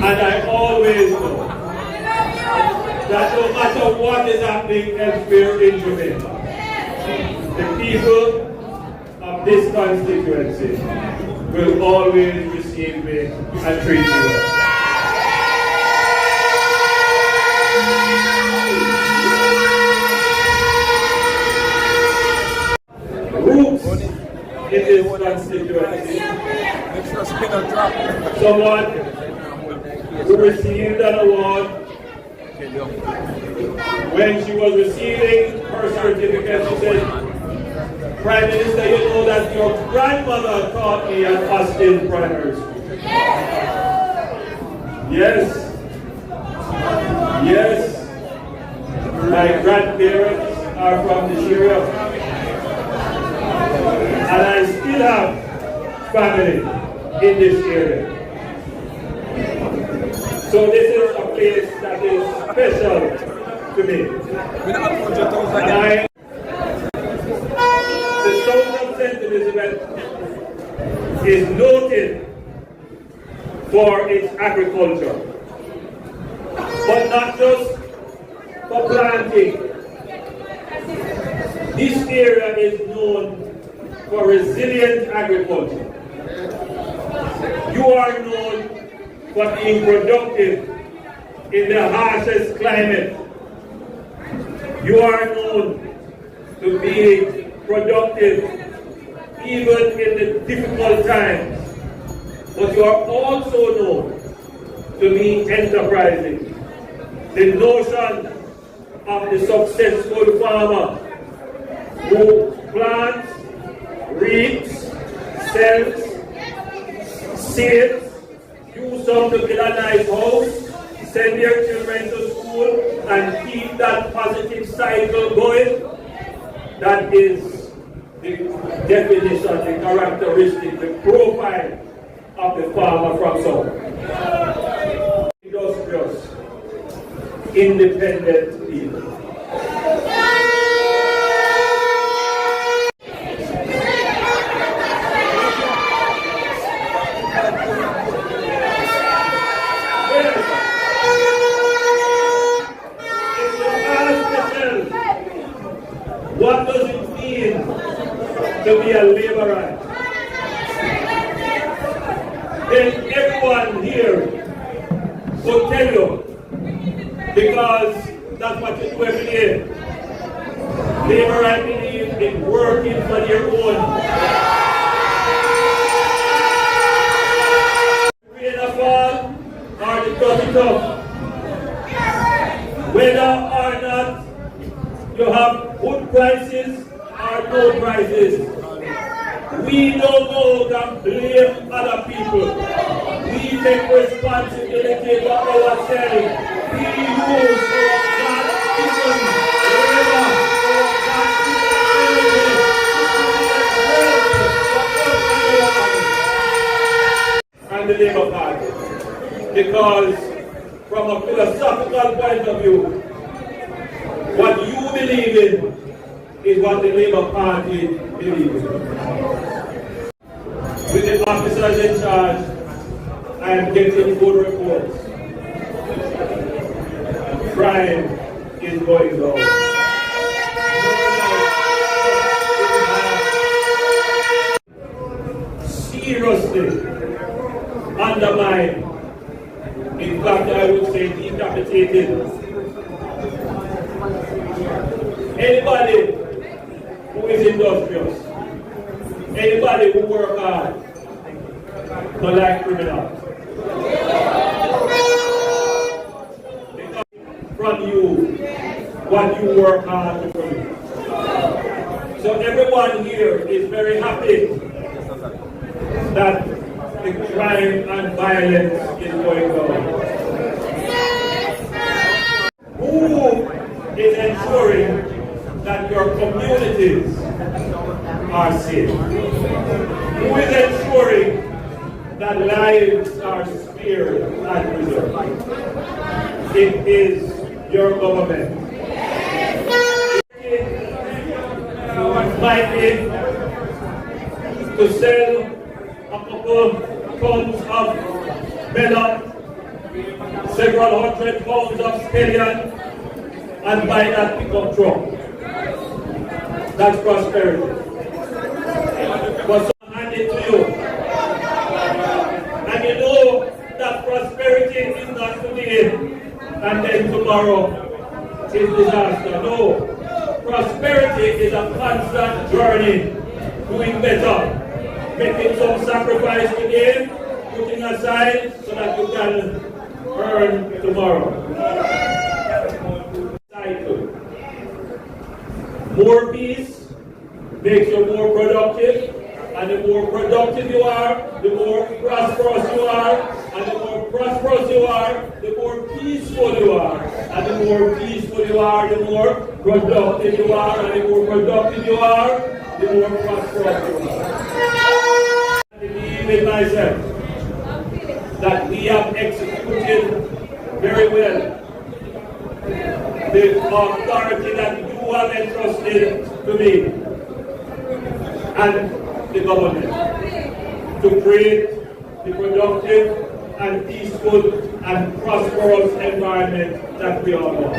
And I always know that no matter what is happening elsewhere in Jamaica, the people of this constituency will always receive me and treat me well. Roots in this constituency. Someone who received an award when she was receiving her certificate. She said, Prime Minister, you know that your grandmother taught me at Austin Primary School. Yes. Yes. My grandparents are from this area. And I still have family in this area. So this is a place that is special to me. And the South of St. Elizabeth is noted for its agriculture, but not just for planting. This area is known for resilient agriculture. You are known for being productive in the harshest climate. You are known to be productive even in the difficult times. But you are also known to be enterprising. The notion of the successful farmer who plants, reaps, sells, saves, use some to build a nice house, send their children to school, and keep that positive cycle going. That is the definition, the characteristic, the profile of the farmer from South. Industrious, independent people. What does it mean to be a laborer? Then everyone here will tell you, because that's what you do every day. Laborer believe in working for their own. Rain or fall, or the dust it up. Whether or not you have good prices or no prices, we don't go and blame other people. We take responsibility for ourselves. We use our God-given labor, our God-given and the Labour Party. Because from a philosophical point of view, what you believe in is what the Labour Party believes in. With the officers in charge, I am getting good reports. Crime is going down. Seriously undermined. In fact, I would say decapitated. Anybody who is industrious, anybody who works hard, not like criminals. Because from you what you work hard to produce. So everyone here is very happy that the crime and violence is going down. Who is ensuring that your communities are safe? Who is ensuring that lives are spared and preserved? It is your government. Fighting to sell a couple tons of melon several hundred pounds of stallion and buy that pickup truck. That's prosperity. But so hand it to you. And you know that prosperity is not today and then tomorrow is disaster. No. Prosperity is a constant journey, doing better, making some sacrifice today, putting aside so that you can earn tomorrow. Cycle. More peace makes you more productive, and the more productive you are, the more prosperous you are, and the more prosperous you are, the more peaceful you are, and the more peaceful you are, the more productive you are, and the more productive you are, the more prosperous you are. I believe in myself that we have executed very well the authority that you have entrusted to me and the government to create the productive and peaceful and prosperous environment that we all want.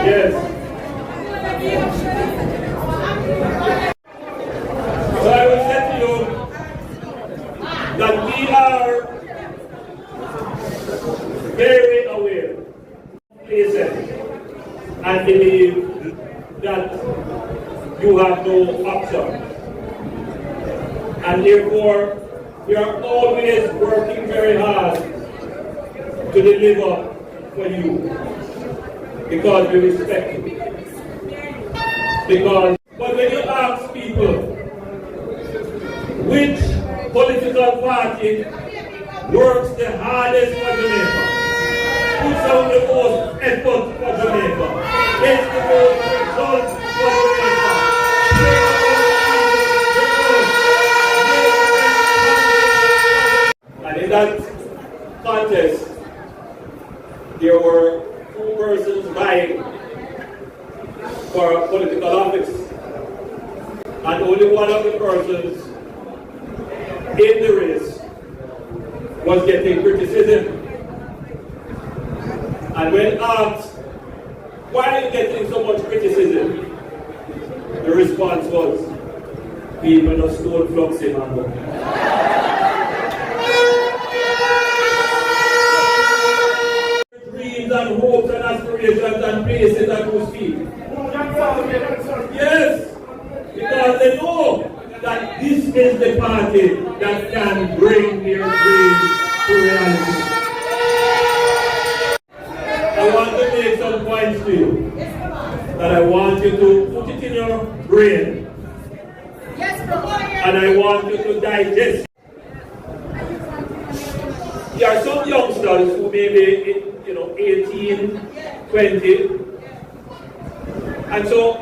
Yes. So I will say to you that we are very aware, listen, and believe that you have no option. And therefore, we are always working very hard to deliver for you. Because we respect you. But when you ask people which political party works the hardest for Jamaica, puts out the most effort for Jamaica, gets the most results for Jamaica, and in that contest, there were two persons vying for a political office, and only one of the persons in the race was getting criticism. And when asked, why are you getting so much criticism? The response was, people no stole flux in Mango. And hopes and aspirations and places that you speak. Yes, because they know that this is the party that can bring their dreams to reality. I want to make some points to you that I want you to put it in your brain. And I want you to digest. There are some youngsters who may be 18, 20. And so,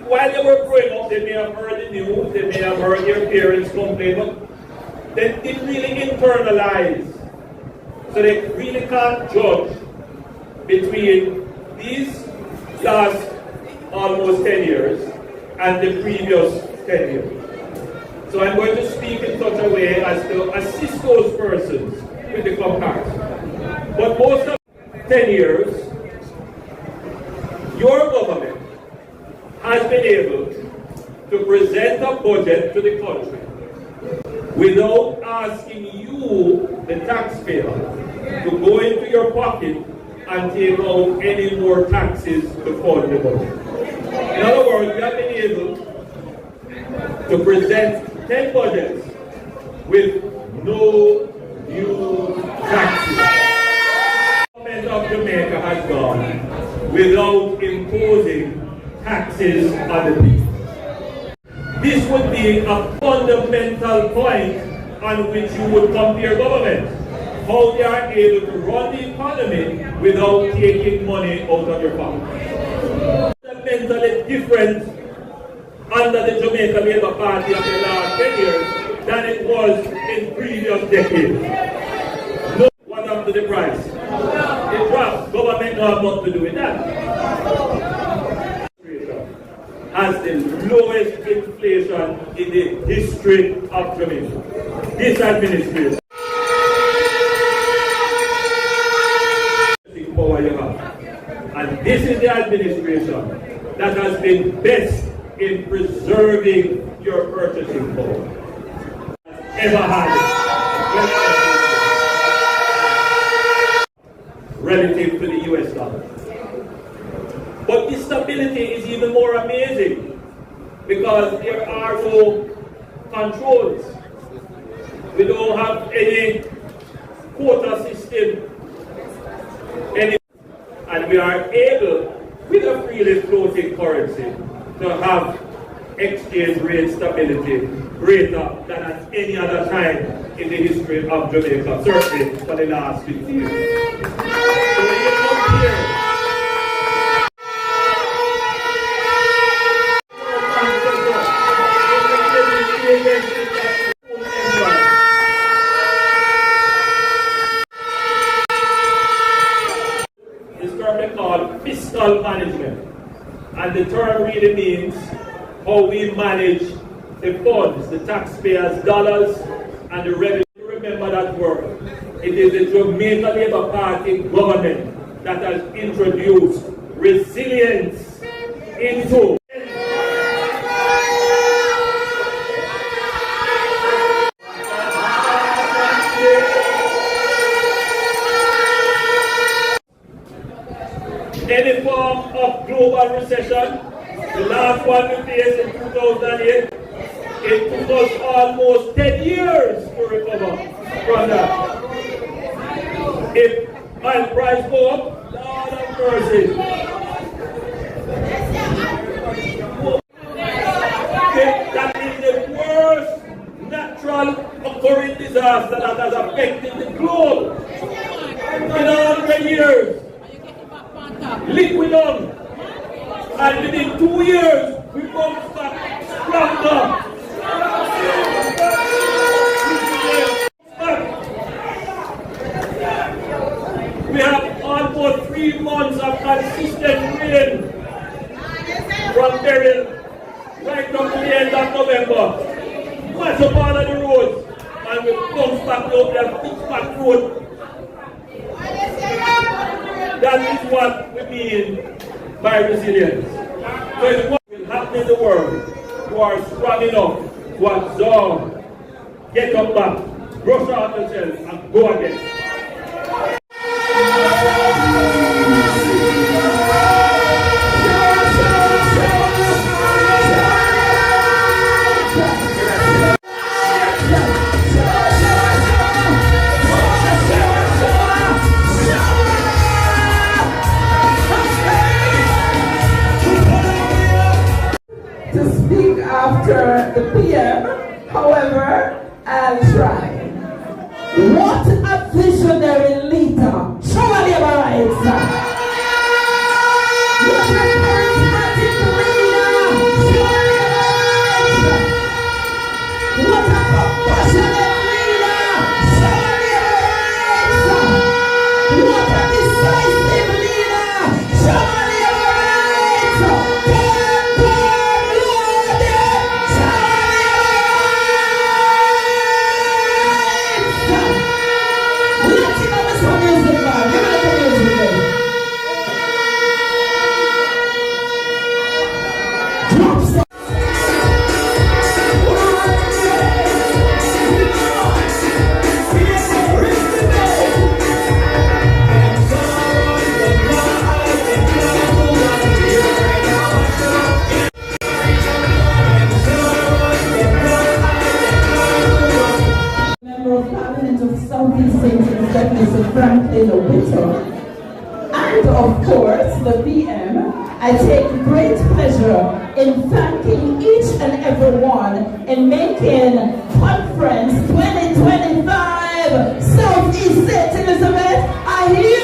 while they were growing up, they may have heard the news, they may have heard their parents complain, but they didn't really internalize. So they really can't judge between these last almost 10 years and the previous 10 years. So I'm going to speak in such a way as to assist those persons with the comparison. But most of 10 years, your government has been able to present a budget to the country without asking you, the taxpayer, to go into your pocket and take out any more taxes to fund the budget. In other words, we have been able to present 10 budgets with no new taxes. The government of Jamaica has gone without imposing taxes on the people. This would be a fundamental point on which you would compare government. How they are able to run the economy without taking money out of your pocket. Fundamentally different under the Jamaica Labour Party of the last 10 years than it was in previous decades. No, what happened to the price? It dropped. Government don't have nothing to do with that. Has the lowest inflation in the history of Jamaica. This administration. Power you have. And this is the administration that has been best in preserving your purchasing power. Ever had it. Relative to the US dollar. But this stability is even more amazing because there are no controls. We don't have any quota system. And we are able, with a freely floating currency, to have exchange rate stability greater than at any other time in the history of Jamaica, certainly for the last 50 years. So when you come here, called fiscal management, and the term really means how we manage the funds, the taxpayers' dollars, and the revenue. Remember that word. It is the Jamaica Labour Party government that has introduced resilience into any form of global recession. The last one we faced in 2008, it took us almost 10 years to recover from that. If oil price go up, Lord have mercy. That is the worst natural occurring disaster that has affected the globe in 100 years. Liquid on, and within 2 years we bounce back stronger. We have almost 3 months of consistent rain from Beryl right up to the end of November. Much of all of the roads, and we bounce back out there, fix back road. That is what we mean by resilience. So it's what will happen in the world who are strong enough to absorb, get up back, brush out themselves, and go again. After the PM, however, I'll try. What a visionary leader! Show me your rights. What a charismatic leader! Show me your rights. What a compassionate leader! Show me your rights. What a decisive leader! Show me your rights. Let him have his of Southeast St. Elizabeth, Mr. Franklin Whittle, and of course the PM, I take great pleasure in thanking each and every one in making Conference 2025 Southeast St. Elizabeth a huge